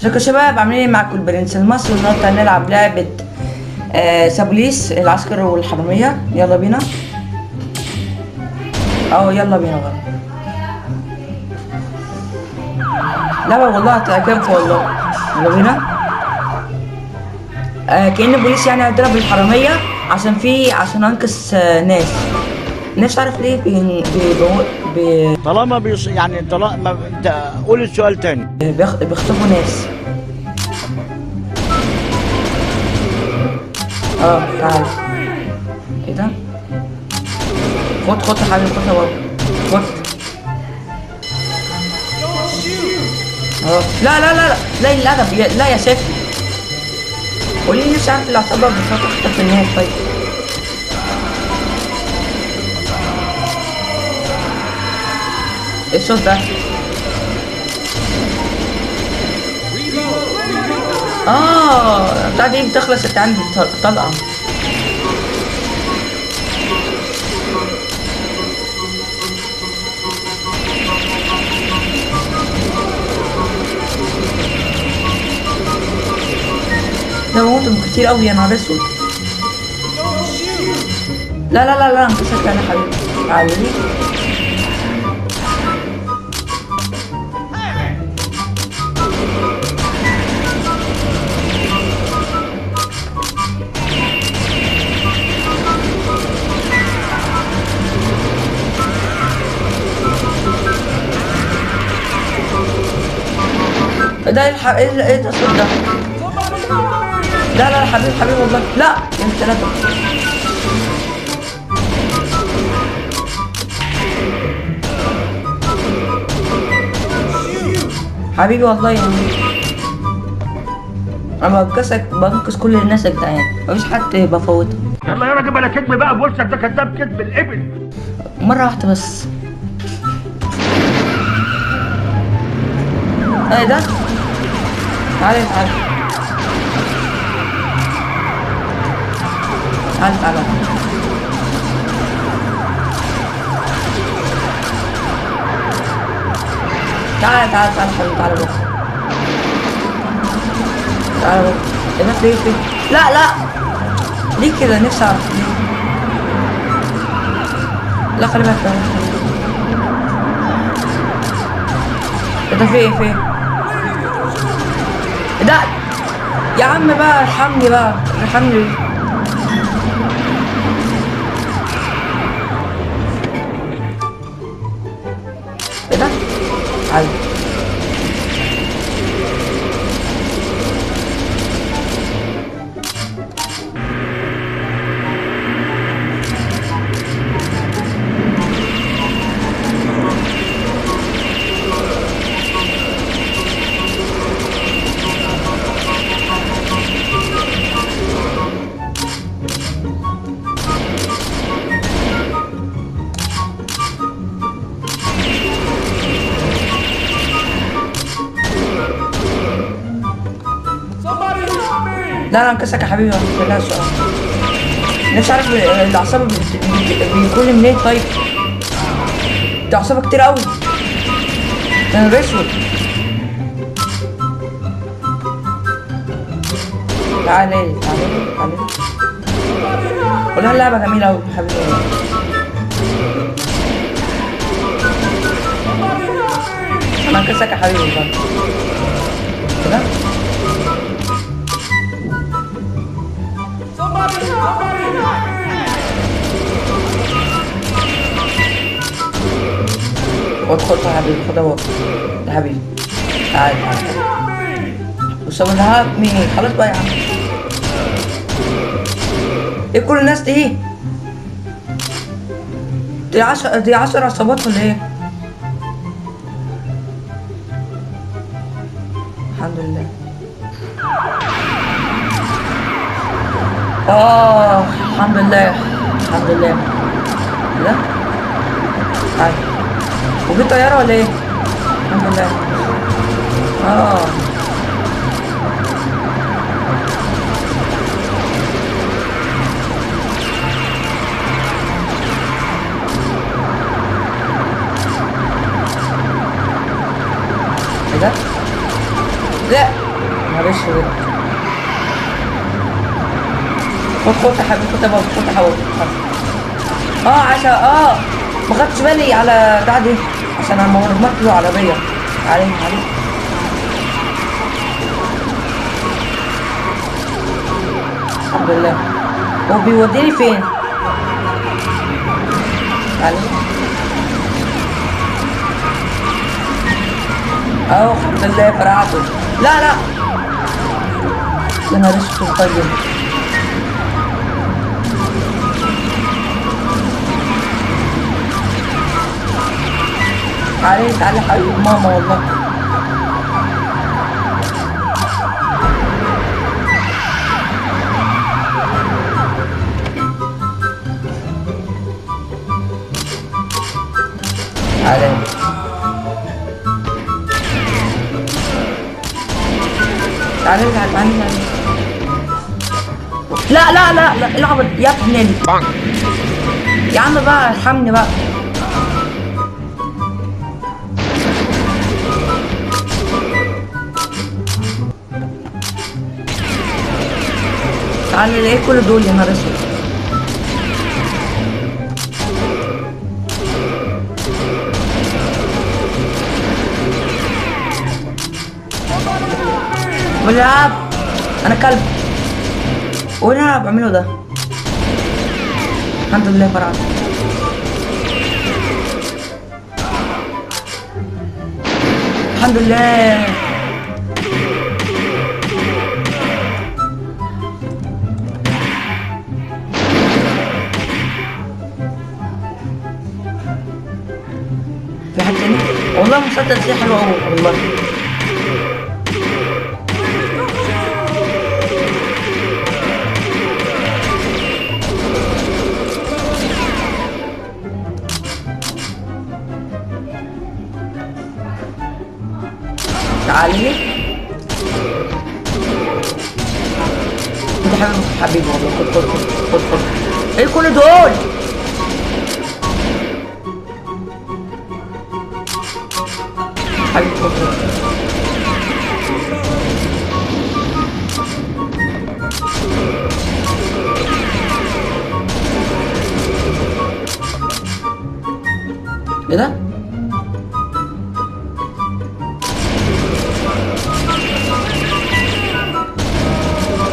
ازيكم يا شباب، عاملين ايه؟ معاكم البرنس المصري، والنهارده هنلعب لعبة سابليس العسكر والحرامية. يلا بينا. يلا بينا بقى. لعبة والله هتعجبكم والله. يلا بينا. كأن البوليس يعني هيضرب الحرامية عشان انقذ ناس. نفسي اعرف ليه طالما يعني طالما قول السؤال تاني. بيخطفوا ناس. تعال. ايه ده؟ خد يا حبيبي، خد يا بابا، خد. لا لا لا لا لا الادب، لا يا سيف. قولي لي، نفسي اعرف العصابة بتخطف الناس. طيب ايه الصوت ده؟ بتاع دي بتخلص، انت عندي طلقة. ده موتهم كتير قوي يا نهار اسود. لا لا لا لا، انكسرت انا حبيبي. تعالي لي. ده ايه ده الصوت ده؟ لا لا حبيبي والله، لا انت ثلاثة. حبيبي والله يعني انا بنقذ كل الناس يا جدعان، مفيش حد بفوته. يلا يا راجل بلا كدب بقى، بولسك ده كذاب كدب الابل. مرة واحدة بس. ايه ده؟ تعالى تعالى تعالى تعالى. تعالى حبيبي، تعالى بس. تعالى بس. ايه ده؟ فين؟ لا لا، ليه كده؟ نفسي اعرف ليه. لا خلي بالك. ايه ده؟ فين؟ ده يا عم بقى، ارحمني بقى، ارحمني. ايه ده؟ عادي. لا انكسك يا حبيبي، ما تقلقش. نفسي اعرف العصابة بيكون منين. طيب دي عصابة كتير قوي، يا نهار اسود. تعالى قولها اللعبة جميلة قوي يا حبيبي. انا انكسك يا حبيبي والله. كده خد يا حبيبي، خد اهو. ده حبيبي، تعال. بص انا هابني خلاص بقى يا عم. ايه كل الناس دي؟ دي 10 عصابات ولا ايه؟ الحمد لله. الحمد لله. كده تعال. وفي طيارة ولا ايه؟ الحمد لله. ايه ده؟ لا خد يا حبيبي، خد يا بابا، خد يا حبيبي. عشان ما خدتش بالي على بتاع دي، عشان انا مرمطت له عربيه. علي الحمد لله. هو بيوديني فين؟ علي الحمد لله فرعته. لا يا نهار اسود. طيب تعالي حبيبي ماما والله. تعالي لا العبط يا ابني. يا عم بقى ارحمني بقى. تعالى ايه كل دول يا نهار اسود. بلعب انا كلب. وايه اللي انا بعمله ده؟ الحمد لله فرعت. الحمد لله. في حد تاني؟ والله مسدس دي حلوة أوي والله. تعالي انت حبيبي والله. خد ايه كل دول؟ حبيبي خد. ايه ده؟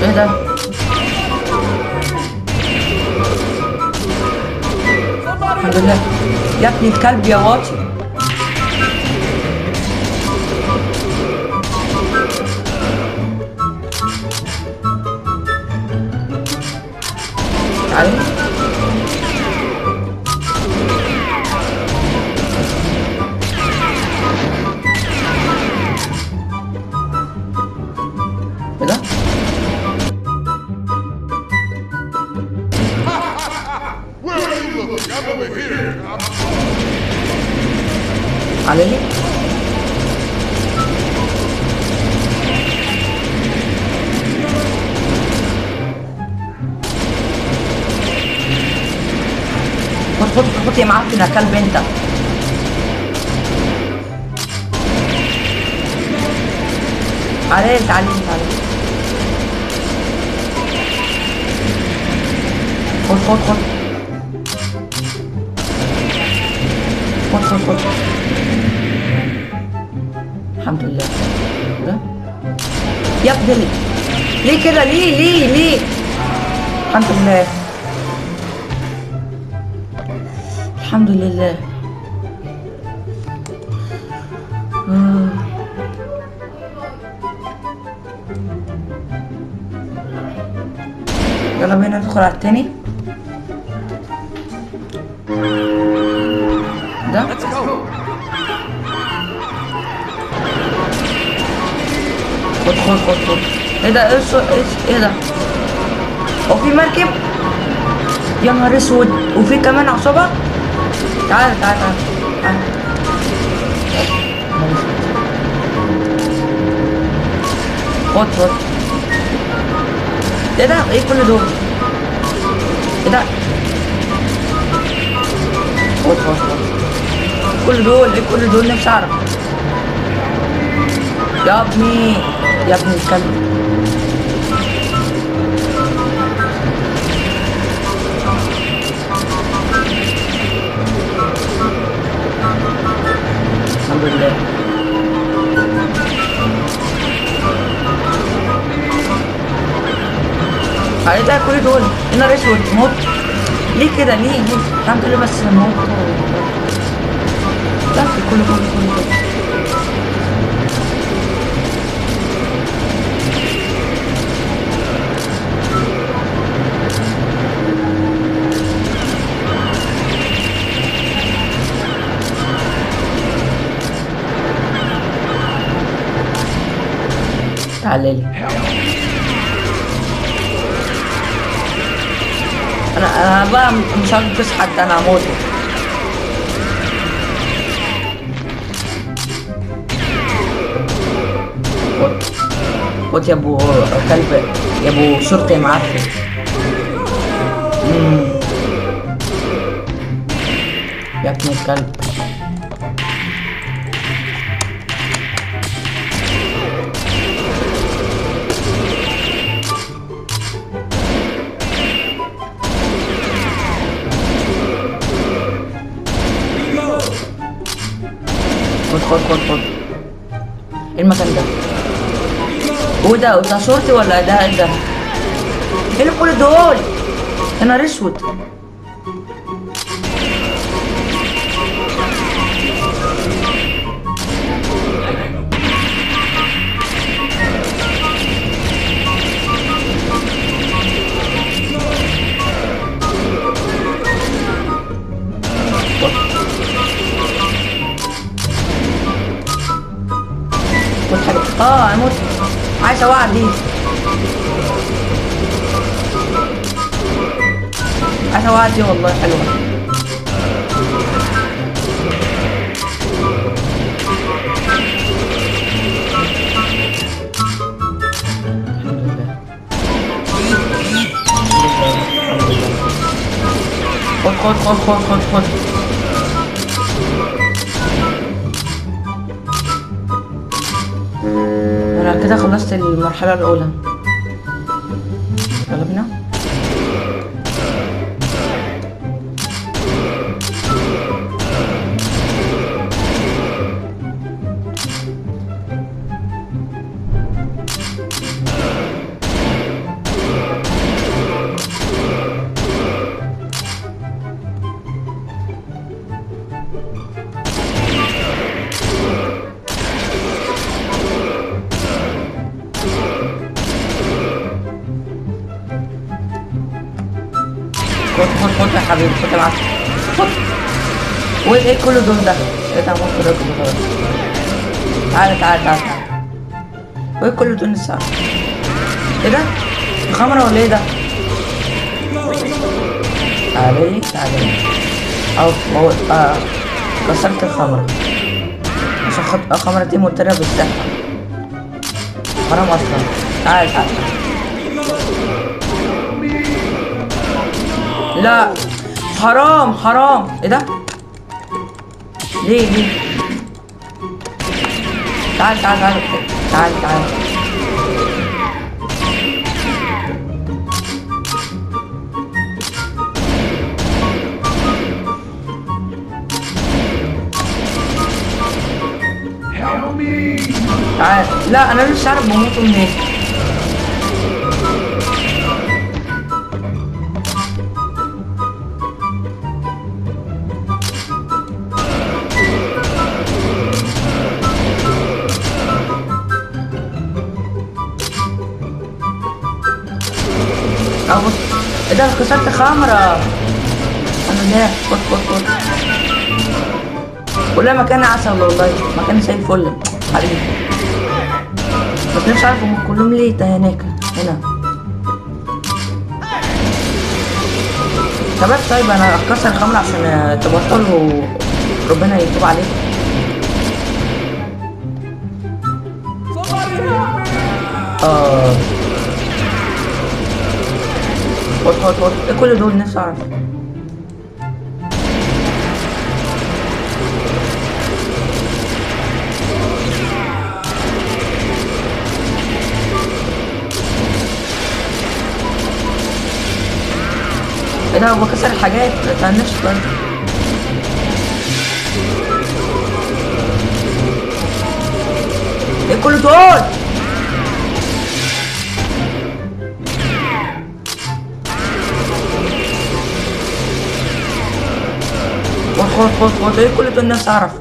ايه ده؟ الحمد لله. يا ابني الكلب يا واطي. تعالي ايه ده؟ علي خد يا معفن يا كلب انت. تعالي خد الحمد لله. ده يا ابني ليه كده؟ ليه الحمد لله. الحمد لله. يلا بينا ندخل على التاني ده. خد ايه ده؟ ايه ده؟ هو في مركب؟ يا نهار اسود. وفي كمان عصابة. تعال خد ايه ده؟ ايه كل دول؟ ايه ده؟ خد كل دول نفسي اعرف. يا ابني الكلب. ده كل دول؟ يا نهار اسود موت. ليه كده ليه؟ الحمد لله بس موت. لا في كل دول تعالى لي. انا بقى مش هنقص حد، انا هموته. خد يا ابو كلب، يا ابو شرطي معفن. يا ابن الكلب. خد ايه المكان ده؟ وده شرطي ولا ده؟ ايه اللي كل دول؟ يا نهار اسود. اموت. عايز اوقع دي، عايز اوقع دي والله حلوه. خد. انا كده خلصت المرحلة الأولى. يلا بينا. خد يا حبيبي، خد معاك. خد. وايه كل دول ده؟ ايه ده؟ ممكن اكل خلاص. تعالى. وايه كل دول الساعة؟ ايه ده؟ خمرة ولا ايه ده؟ تعالي اهو كسرت الخمرة عشان الخمرة دي مضطرة بالصحة. حرام اصلا. تعالى لا حرام. ايه ده؟ ليه؟ تعال لا انا مش عارف بموت منين. بص ايه ده؟ كسرت خمرة. انا لا خد والله مكان عسل، والله مكان زي الفل حبيبي. بس مش عارف هم كلهم ليه ده هناك هنا. شباب طيب انا اكسر الخمرة عشان تبطلوا، ربنا يتوب عليكم. خد ايه كل دول؟ نفسي اعرف. ايه ده؟ هو بكسر الحاجات بتاع النفس برضه. ايه كل دول؟ خد ايه كل ده الناس تعرف.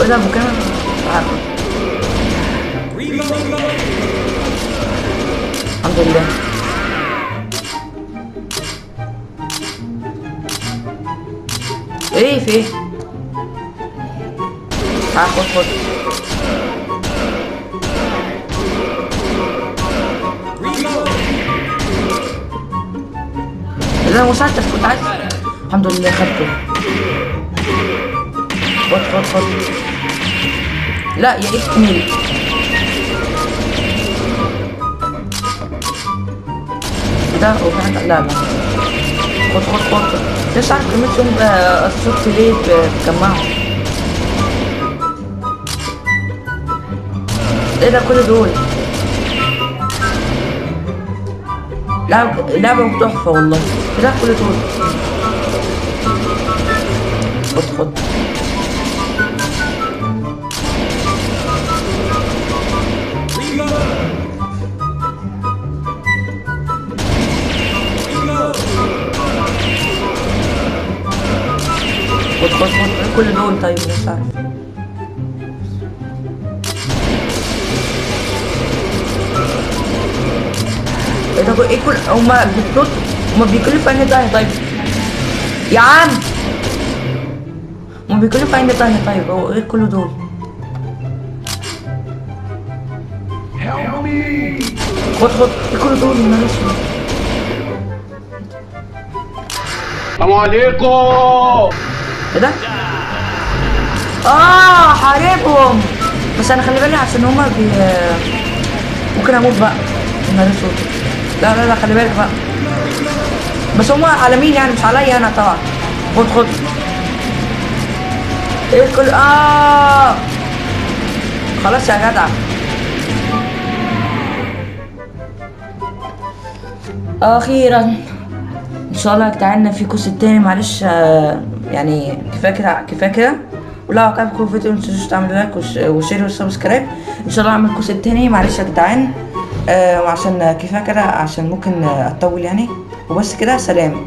ايه ده مكان عارف. الحمد لله. ايه في ايه؟ خد اذا مسدس كنت عايز. الحمد لله خدته. خد لا يا اكمل. ده هو في حاجة. لا خد لسه عارف كلمتهم الصوت ليه بتجمعهم. ايه ده كل دول؟ لعبة تحفة والله. ايه ده كل دول؟ خد كل دول. طيب مش عارف. ايه ده ايه كل هما بيكلوا في انهي تاني؟ طيب يا عم هما بيكلوا في انهي تاني؟ طيب هو ايه كل دول؟ خد ايه كل دول من الاسود؟ السلام عليكم. ايه ده؟ حاربهم. بس انا خلي بالي عشان هما ممكن اموت بقى. النهار اسود. لا خلي بالك بقى. بس هما على مين يعني؟ مش عليا انا طبعا. خد ايه كل خلاص يا جدع. اخيرا ان شاء الله يا جدعان في كورس التاني. معلش يعني كفايه كده. ولو عجبكم الفيديو متنسوش تعملوا لايك وشير وسبسكرايب. ان شاء الله اعمل الكورس التاني. معلش يا جدعان وعشان كفايه كده عشان ممكن اطول يعني. وبس كده سلام.